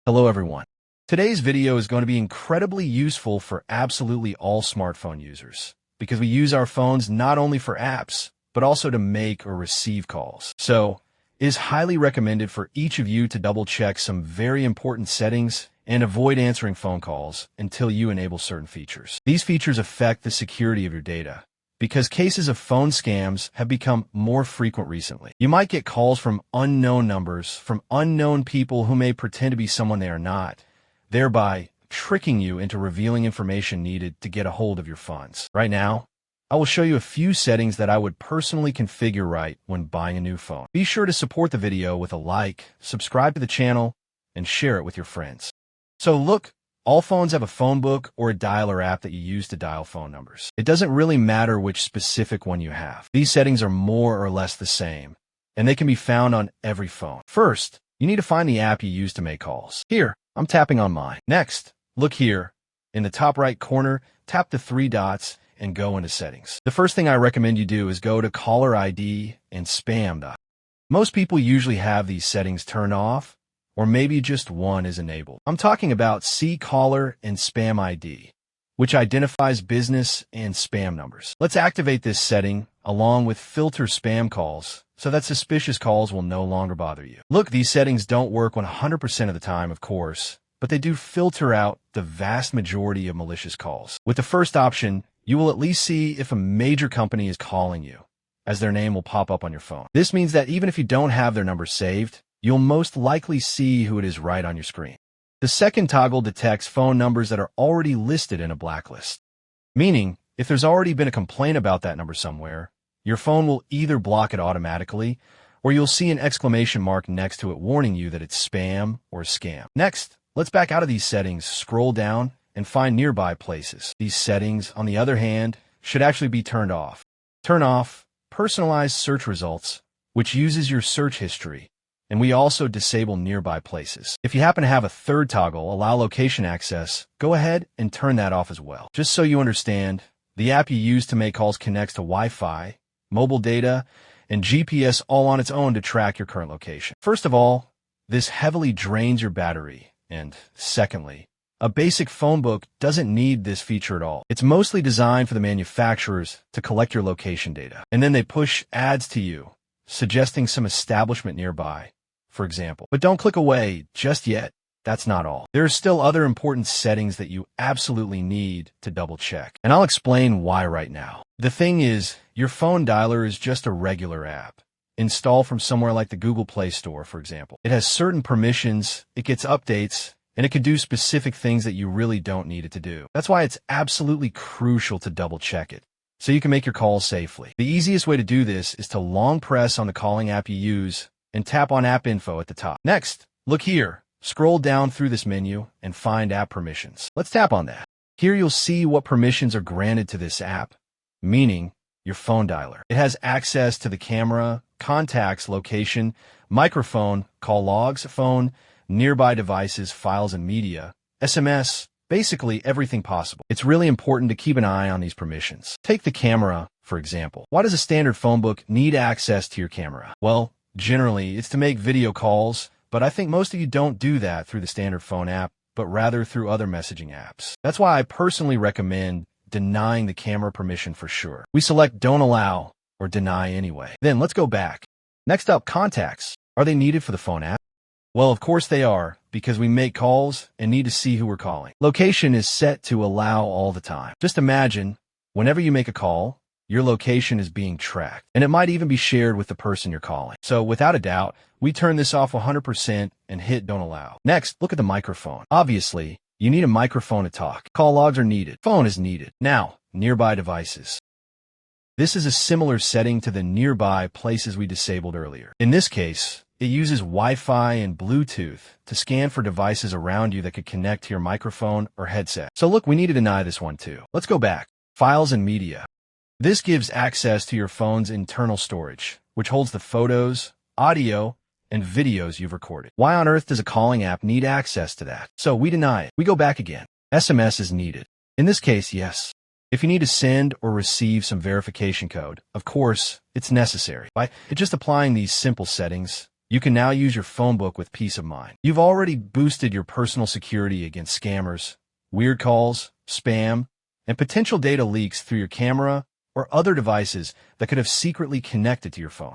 Hello everyone. Today's video is going to be incredibly useful for absolutely all smartphone users because we use our phones not only for apps, but also to make or receive calls. So, it is highly recommended for each of you to double check some very important settings and avoid answering phone calls until you enable certain features. These features affect the security of your data because cases of phone scams have become more frequent recently. You might get calls from unknown numbers, from unknown people who may pretend to be someone they are not, thereby tricking you into revealing information needed to get a hold of your funds. Right now, I will show you a few settings that I would personally configure right when buying a new phone. Be sure to support the video with a like, subscribe to the channel, and share it with your friends. So look, all phones have a phone book or a dialer app that you use to dial phone numbers. It doesn't really matter which specific one you have. These settings are more or less the same, and they can be found on every phone. First, you need to find the app you use to make calls. Here, I'm tapping on mine. Next, look here. In the top right corner, tap the three dots and go into settings. The first thing I recommend you do is go to caller ID and spam. Most people usually have these settings turned off, or maybe just one is enabled. I'm talking about See Caller and Spam ID, which identifies business and spam numbers. Let's activate this setting along with Filter Spam Calls so that suspicious calls will no longer bother you. Look, these settings don't work 100% of the time, of course, but they do filter out the vast majority of malicious calls. With the first option, you will at least see if a major company is calling you, as their name will pop up on your phone. This means that even if you don't have their number saved, you'll most likely see who it is right on your screen. The second toggle detects phone numbers that are already listed in a blacklist, meaning if there's already been a complaint about that number somewhere, your phone will either block it automatically or you'll see an exclamation mark next to it warning you that it's spam or scam. Next, let's back out of these settings, scroll down, and find nearby places. These settings, on the other hand, should actually be turned off. Turn off Personalized Search Results, which uses your search history, and we also disable nearby places. If you happen to have a third toggle, Allow Location Access, go ahead and turn that off as well. Just so you understand, the app you use to make calls connects to Wi-Fi, mobile data, and GPS all on its own to track your current location. First of all, this heavily drains your battery, and secondly, a basic phone book doesn't need this feature at all. It's mostly designed for the manufacturers to collect your location data, and then they push ads to you, suggesting some establishment nearby, for example. But don't click away just yet. That's not all. There are still other important settings that you absolutely need to double check, and I'll explain why right now. The thing is, your phone dialer is just a regular app, installed from somewhere like the Google Play Store, for example. It has certain permissions, it gets updates, and it can do specific things that you really don't need it to do. That's why it's absolutely crucial to double check it, so you can make your calls safely. The easiest way to do this is to long press on the calling app you use and tap on App Info at the top. Next, look here. Scroll down through this menu and find App Permissions. Let's tap on that. Here you'll see what permissions are granted to this app, meaning your phone dialer. It has access to the camera, contacts, location, microphone, call logs, phone, nearby devices, files and media, SMS, basically everything possible. It's really important to keep an eye on these permissions. Take the camera, for example. Why does a standard phone book need access to your camera? Well, generally, it's to make video calls, but I think most of you don't do that through the standard phone app, but rather through other messaging apps. That's why I personally recommend denying the camera permission for sure. We select Don't Allow or Deny anyway. Then let's go back. Next up, contacts. Are they needed for the phone app? Well, of course they are, because we make calls and need to see who we're calling. Location is set to allow all the time. Just imagine, whenever you make a call, your location is being tracked, and it might even be shared with the person you're calling. So without a doubt, we turn this off 100% and hit Don't Allow. Next, look at the microphone. Obviously, you need a microphone to talk. Call logs are needed. Phone is needed. Now, nearby devices. This is a similar setting to the nearby places we disabled earlier. In this case, it uses Wi-Fi and Bluetooth to scan for devices around you that could connect to your microphone or headset. So look, we need to deny this one too. Let's go back. Files and media. This gives access to your phone's internal storage, which holds the photos, audio, and videos you've recorded. Why on earth does a calling app need access to that? So we deny it. We go back again. SMS is needed. In this case, yes. If you need to send or receive some verification code, of course, it's necessary. By just applying these simple settings, You can now use your phone book with peace of mind. You've already boosted your personal security against scammers, weird calls, spam, and potential data leaks through your camera or other devices that could have secretly connected to your phone.